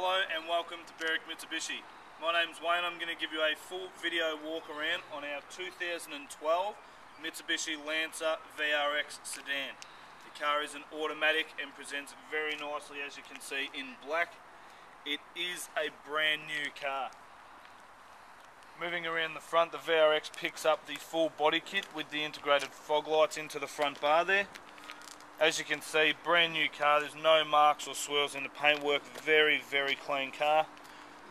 Hello and welcome to Berwick Mitsubishi. My name's Wayne. I'm going to give you a full video walk around on our 2012 Mitsubishi Lancer VRX sedan. The car is an automatic and presents very nicely, as you can see, in black. It is a brand new car. Moving around the front, the VRX picks up the full body kit with the integrated fog lights into the front bar there. As you can see, brand new car, there's no marks or swirls in the paintwork, very clean car.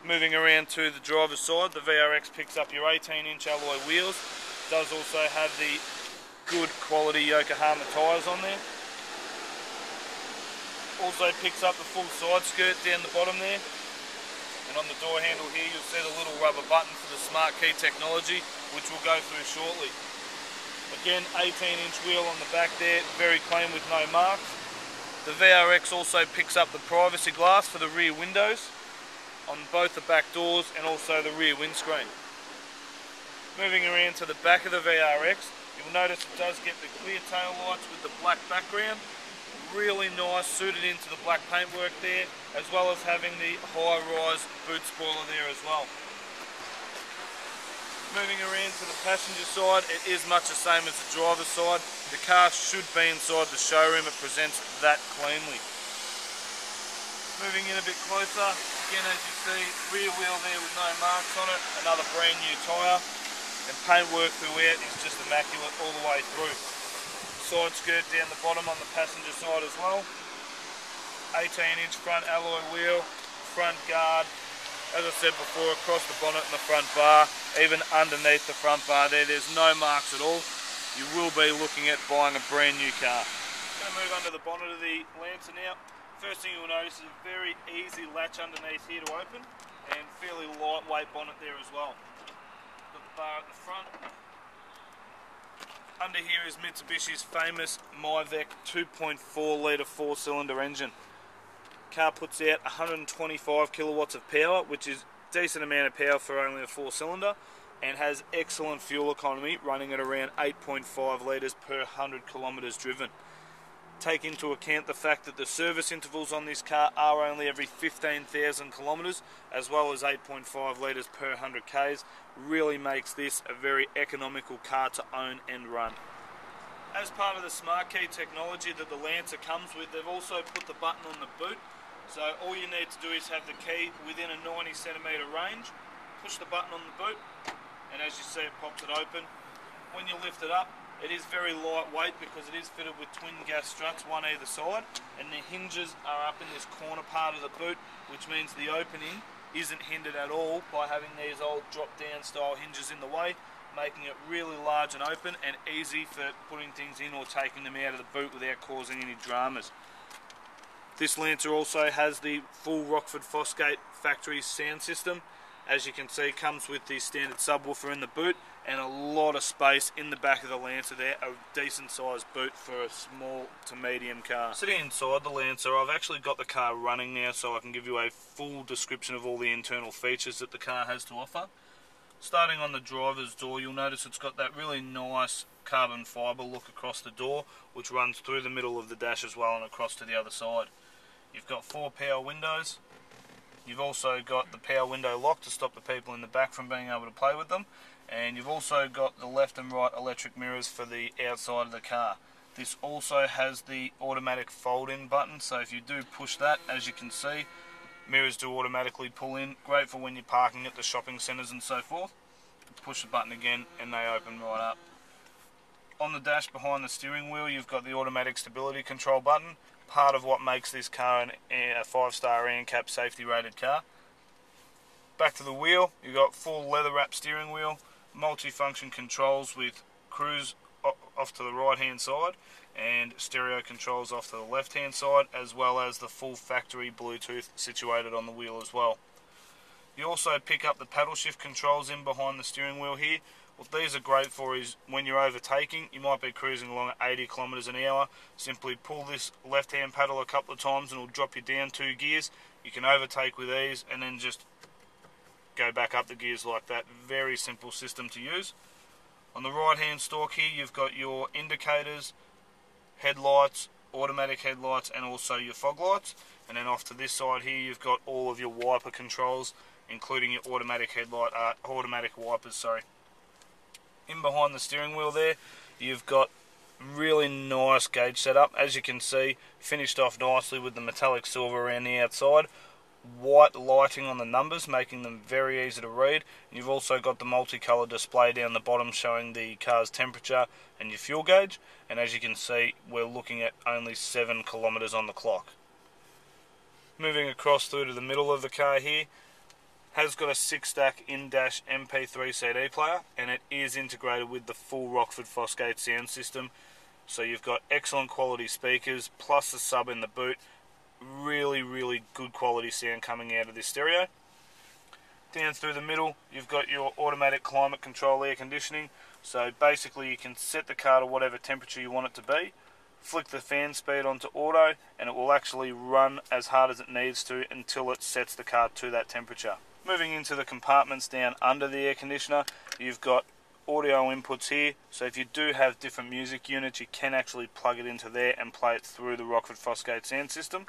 Moving around to the driver's side, the VRX picks up your 18-inch alloy wheels. Does also have the good quality Yokohama tyres on there. Also picks up the full side skirt down the bottom there. And on the door handle here, you'll see the little rubber button for the smart key technology, which we'll go through shortly. Again, 18-inch wheel on the back there, very clean with no marks. The VRX also picks up the privacy glass for the rear windows on both the back doors and also the rear windscreen. Moving around to the back of the VRX, you'll notice it does get the clear tail lights with the black background. Really nice, suited into the black paintwork there, as well as having the high-rise boot spoiler there as well. Moving around to the passenger side, it is much the same as the driver's side. The car should be inside the showroom, it presents that cleanly. Moving in a bit closer, again as you see, rear wheel there with no marks on it, another brand new tyre, and paintwork throughout is just immaculate all the way through. Side skirt down the bottom on the passenger side as well. 18-inch front alloy wheel, front guard. As I said before, across the bonnet and the front bar, even underneath the front bar there, there's no marks at all. You will be looking at buying a brand new car. I'm going to move under the bonnet of the Lancer now. First thing you'll notice is a very easy latch underneath here to open, and fairly lightweight bonnet there as well. Got the bar at the front. Under here is Mitsubishi's famous Myvec 2.4 litre 4-cylinder engine. Car puts out 125 kilowatts of power, which is a decent amount of power for only a 4-cylinder, and has excellent fuel economy, running at around 8.5 litres per 100 kilometres driven. Take into account the fact that the service intervals on this car are only every 15,000 kilometres, as well as 8.5 litres per 100 k's, really makes this a very economical car to own and run. As part of the smart key technology that the Lancer comes with, they've also put the button on the boot. So all you need to do is have the key within a 90 centimetre range, push the button on the boot, and as you see it pops it open. When you lift it up, it is very lightweight because it is fitted with twin gas struts, one either side, and the hinges are up in this corner part of the boot, which means the opening isn't hindered at all by having these old drop down style hinges in the way, making it really large and open and easy for putting things in or taking them out of the boot without causing any dramas. This Lancer also has the full Rockford Fosgate factory sound system. As you can see, comes with the standard subwoofer in the boot and a lot of space in the back of the Lancer there, a decent sized boot for a small to medium car. Sitting inside the Lancer, I've actually got the car running now so I can give you a full description of all the internal features that the car has to offer. Starting on the driver's door, you'll notice it's got that really nice carbon fibre look across the door, which runs through the middle of the dash as well and across to the other side. You've got 4 power windows. You've also got the power window lock to stop the people in the back from being able to play with them. And you've also got the left and right electric mirrors for the outside of the car. This also has the automatic fold-in button, so if you do push that, as you can see, mirrors do automatically pull in. Great for when you're parking at the shopping centres and so forth. Push the button again and they open right up. On the dash behind the steering wheel, you've got the automatic stability control button, part of what makes this car a 5-star ANCAP safety rated car. Back to the wheel, you've got full leather wrap steering wheel, multi-function controls with cruise off to the right hand side and stereo controls off to the left hand side, as well as the full factory Bluetooth situated on the wheel as well. You also pick up the paddle shift controls in behind the steering wheel here. What these are great for is when you're overtaking, you might be cruising along at 80 kilometers an hour, simply pull this left hand paddle a couple of times and it'll drop you down 2 gears. You can overtake with ease and then just go back up the gears like that. Very simple system to use. On the right hand stalk here, you've got your indicators, headlights, automatic headlights and also your fog lights. And then off to this side here you've got all of your wiper controls, including your automatic headlight, automatic wipers, sorry. In behind the steering wheel there you've got really nice gauge setup. As you can see, finished off nicely with the metallic silver around the outside. White lighting on the numbers, making them very easy to read. You've also got the multicolour display down the bottom showing the car's temperature and your fuel gauge. And as you can see, we're looking at only 7 kilometres on the clock. Moving across through to the middle of the car here, has got a 6-stack in-dash MP3 CD player, and it is integrated with the full Rockford Fosgate sound system. So you've got excellent quality speakers, plus the sub in the boot. Really good quality sound coming out of this stereo. Down through the middle you've got your automatic climate control air conditioning, so basically you can set the car to whatever temperature you want it to be, flick the fan speed onto auto, and it will actually run as hard as it needs to until it sets the car to that temperature. Moving into the compartments down under the air conditioner, you've got audio inputs here, so if you do have different music units you can actually plug it into there and play it through the Rockford Fosgate sound system.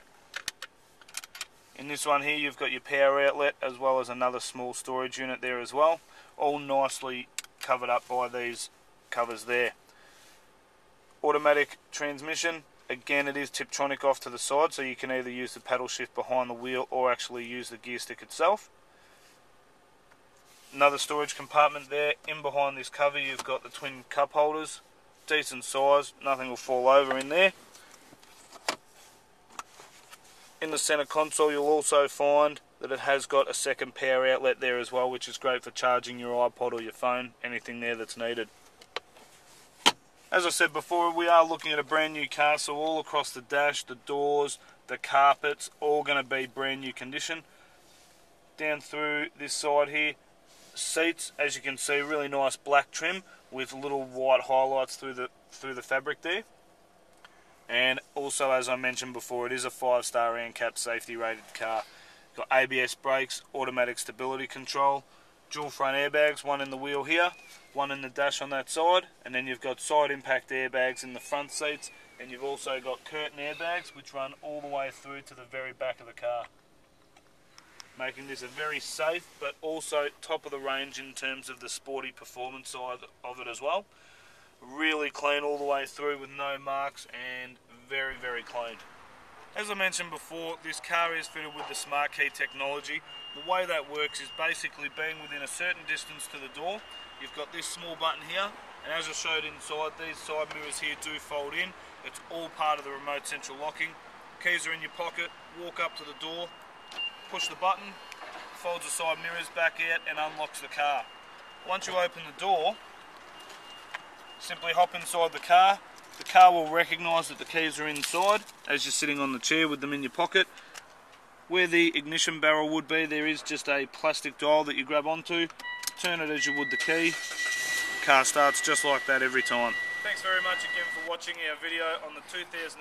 In this one here you've got your power outlet as well as another small storage unit there as well, all nicely covered up by these covers there. Automatic transmission, again it is Tiptronic off to the side, so you can either use the paddle shift behind the wheel or actually use the gear stick itself. Another storage compartment there. In behind this cover you've got the twin cup holders, decent size, nothing will fall over in there. In the centre console you'll also find that it has got a second power outlet there as well, which is great for charging your iPod or your phone, anything there that's needed. As I said before, we are looking at a brand new car, so all across the dash, the doors, the carpets, all going to be brand new condition. Down through this side here, seats, as you can see, really nice black trim with little white highlights through the fabric there. And also, as I mentioned before, it is a 5-star ANCAP safety rated car. Got ABS brakes, automatic stability control, dual front airbags, one in the wheel here, one in the dash on that side, and then you've got side impact airbags in the front seats, and you've also got curtain airbags which run all the way through to the very back of the car, making this a very safe but also top of the range in terms of the sporty performance side of it as well. Really clean all the way through with no marks and very clean. As I mentioned before, this car is fitted with the smart key technology. The way that works is basically being within a certain distance to the door. You've got this small button here, and as I showed inside, these side mirrors here do fold in. It's all part of the remote central locking. Keys are in your pocket, walk up to the door, push the button, folds the side mirrors back out and unlocks the car. Once you open the door, simply hop inside the car. The car will recognise that the keys are inside as you're sitting on the chair with them in your pocket. Where the ignition barrel would be, there is just a plastic dial that you grab onto, turn it as you would the key. Car starts just like that every time. Thanks very much again for watching our video on the 2012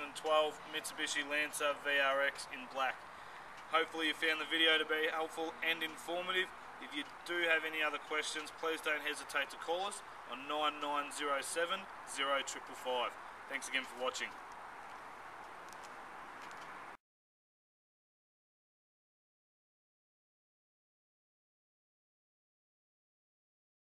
Mitsubishi Lancer VRX in black. Hopefully you found the video to be helpful and informative. If you do have any other questions, please don't hesitate to call us on 9907 0555. Thanks again for watching.